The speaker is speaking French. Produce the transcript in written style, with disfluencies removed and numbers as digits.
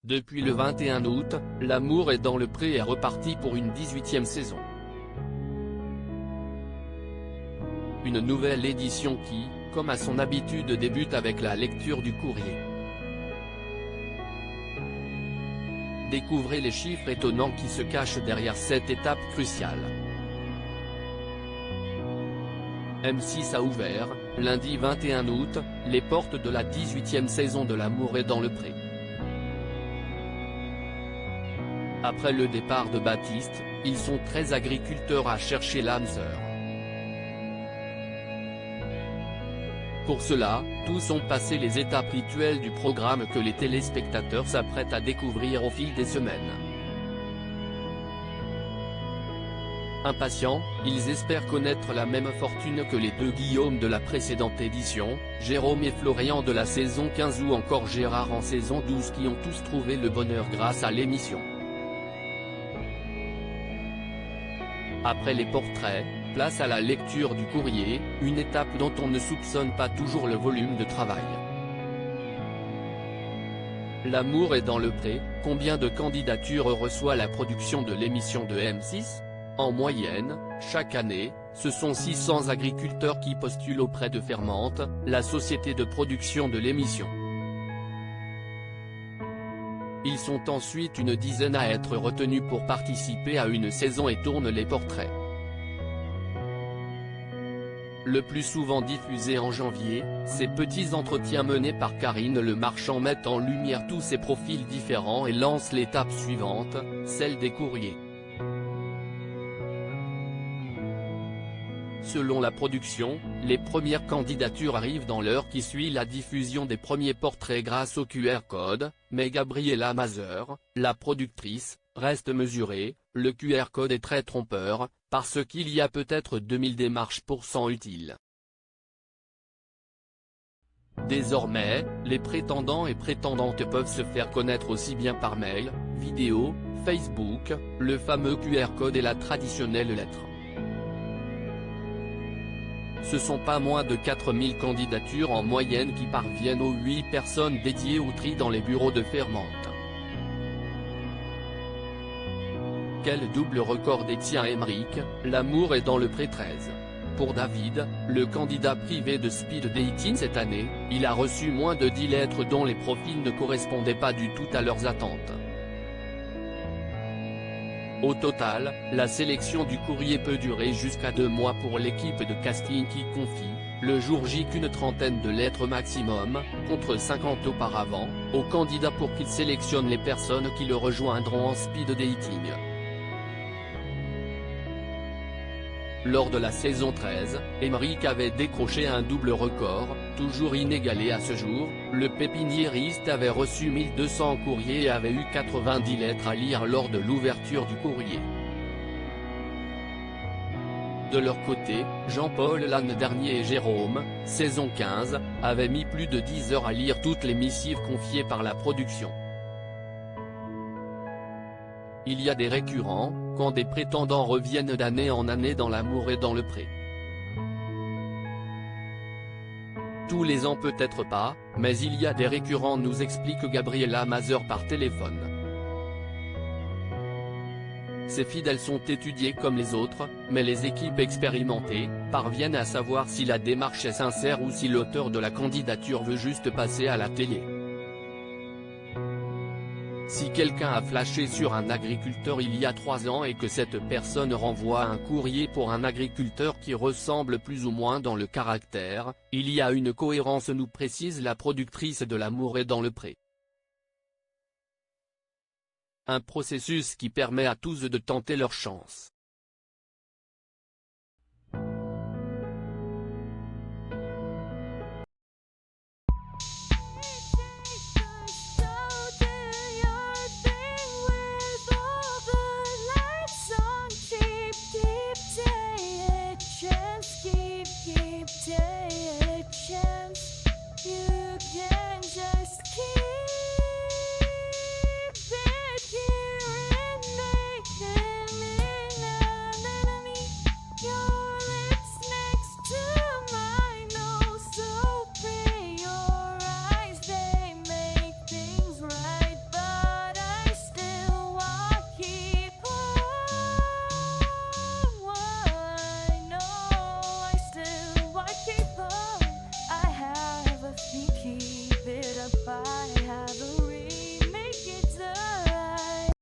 Depuis le 21 août, L'amour est dans le pré est reparti pour une 18e saison. Une nouvelle édition qui, comme à son habitude, débute avec la lecture du courrier. Découvrez les chiffres étonnants qui se cachent derrière cette étape cruciale. M6 a ouvert, lundi 21 août, les portes de la 18e saison de L'amour est dans le pré. Après le départ de Baptiste, ils sont 13 agriculteurs à chercher l'âme sœur. Pour cela, tous ont passé les étapes rituelles du programme que les téléspectateurs s'apprêtent à découvrir au fil des semaines. Impatients, ils espèrent connaître la même fortune que les deux Guillaume de la précédente édition, Jérôme et Florian de la saison 15 ou encore Gérard en saison 12 qui ont tous trouvé le bonheur grâce à l'émission. Après les portraits, place à la lecture du courrier, une étape dont on ne soupçonne pas toujours le volume de travail. L'amour est dans le pré, combien de candidatures reçoit la production de l'émission de M6 ? En moyenne, chaque année, ce sont 600 agriculteurs qui postulent auprès de Fermente, la société de production de l'émission. Ils sont ensuite une dizaine à être retenus pour participer à une saison et tournent les portraits. Le plus souvent diffusé en janvier, ces petits entretiens menés par Karine Le Marchand mettent en lumière tous ces profils différents et lancent l'étape suivante, celle des courriers. Selon la production, les premières candidatures arrivent dans l'heure qui suit la diffusion des premiers portraits grâce au QR code, mais Gabriella Mazur, la productrice, reste mesurée, le QR code est très trompeur, parce qu'il y a peut-être 2000 démarches pour cent utiles. Désormais, les prétendants et prétendantes peuvent se faire connaître aussi bien par mail, vidéo, Facebook, le fameux QR code et la traditionnelle lettre. Ce sont pas moins de 4000 candidatures en moyenne qui parviennent aux 8 personnes dédiées au tri dans les bureaux de Fermente. Quel double record détient Émeric, L'amour est dans le pré 13. Pour David, le candidat privé de Speed Dating cette année, il a reçu moins de 10 lettres dont les profils ne correspondaient pas du tout à leurs attentes. Au total, la sélection du courrier peut durer jusqu'à 2 mois pour l'équipe de casting qui confie, le jour J qu'une trentaine de lettres maximum, contre 50 auparavant, aux candidats pour qu'ils sélectionnent les personnes qui le rejoindront en speed dating. Lors de la saison 13, Émeric avait décroché un double record, toujours inégalé à ce jour, le pépiniériste avait reçu 1200 courriers et avait eu 90 lettres à lire lors de l'ouverture du courrier. De leur côté, Jean-Paul l'année dernière et Jérôme, saison 15, avaient mis plus de 10 heures à lire toutes les missives confiées par la production. Il y a des récurrents, quand des prétendants reviennent d'année en année dans L'amour et dans le pré. Tous les ans peut-être pas, mais il y a des récurrents, nous explique Gabriella Mazur par téléphone. Ces fidèles sont étudiés comme les autres, mais les équipes expérimentées parviennent à savoir si la démarche est sincère ou si l'auteur de la candidature veut juste passer à la télé. Si quelqu'un a flashé sur un agriculteur il y a 3 ans et que cette personne renvoie un courrier pour un agriculteur qui ressemble plus ou moins dans le caractère, il y a une cohérence, nous précise la productrice de L'amour est dans le pré. Un processus qui permet à tous de tenter leur chance.